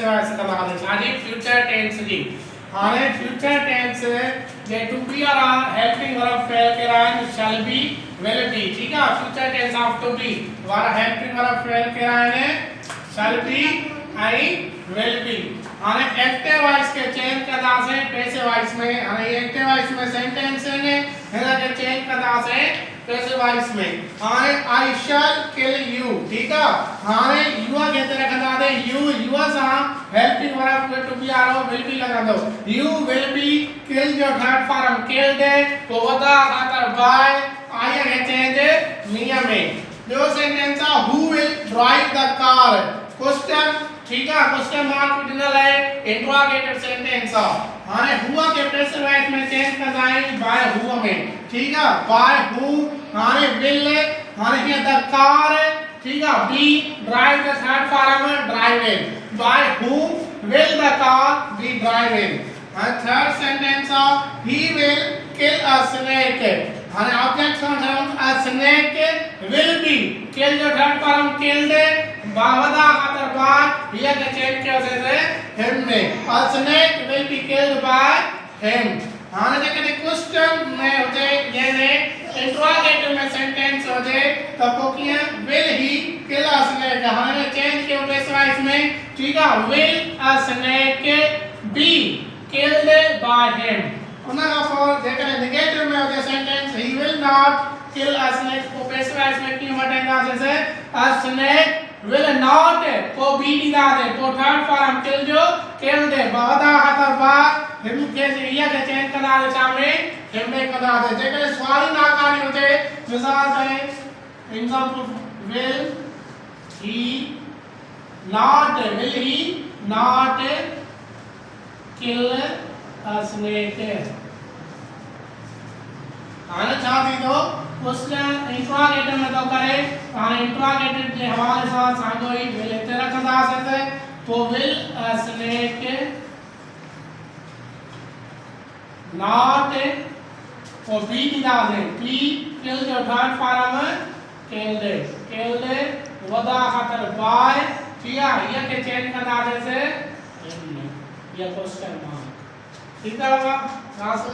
passive voice कंदासीं छाजी future tense जी हाणे फ्यूचर टेंस जे टू बी और हेल्पिंग वर्ब फेल कराइन शैल बी विल बी ठीक है future tense of to be वाला हेल्पिंग वर्ब फेल कराइन shall be I will be हाणे एक्टिव वॉइस के चेंज कंदासीं पैसिव वॉइस में हाणे एक्टिव वॉइस में सेंटेंस ने हिन के चेंज कंदासीं पैसिव वॉइस में हाणे आई शैल किल यू ठीक है हाणे यू के रखंदासीं यू सा हेल्पिंग वर्ब टू बी आरो विल बी लगांदो यू विल बी किल जो थर्ड फॉर्म किल्ड को वदा खातर बाय आई के चेंज मिया में जो sentence who will drive the car question ठीक है क्वेश्चन मार्क ॾिनल है इंट्रोगेटिव सेंटेंस हाने हुआ के पैसिव वॉइस में चेंज करना है बाय हुआ में ठीक है बाय हु हाने विल हाने ये द कार ठीक है be drive the third form driven by who will the car be driven and third sentence he will kill a snake and object sound a snake will be kill the third form killed Bavda खातर bye ये के change किया से him में a snake will be killed by him हां जे question में हो जाए ये ने इंट्रोगेटिव में सेंटेंस हो जाए तो पोकिया will he kill a snake हमने चेंज किया पैसिव वॉइस में ठीक है will a snake be killed by him Una for जेकर नेगेटिव में हो जाए sentence he will not kill a snake को पैसिव वॉइस में क्यों बटेगा जैसे a snake will not को बी दिया दे को थर्ड फॉर्म किल जो किल दे बावदा खातर बा हिम के ये के चेंज करा दे सामने हिम में करा दे जेकर सवाल नाकारी हो जाए मिसाल है example will he not kill a snake आने चाहती तो क्वेश्चन इंट्रोगेटिव में तो करे हां इंट्रोगेटिव के हवाले से सांगो ही विल ते रखंदा से तो विल अ स्नेक नॉट और बी दिया दे बी किल जो थर्ड फॉर्म किल्ड वदा खातर बाय किया ये के चेंज करना जैसे ये क्वेश्चन मार्क ठीक है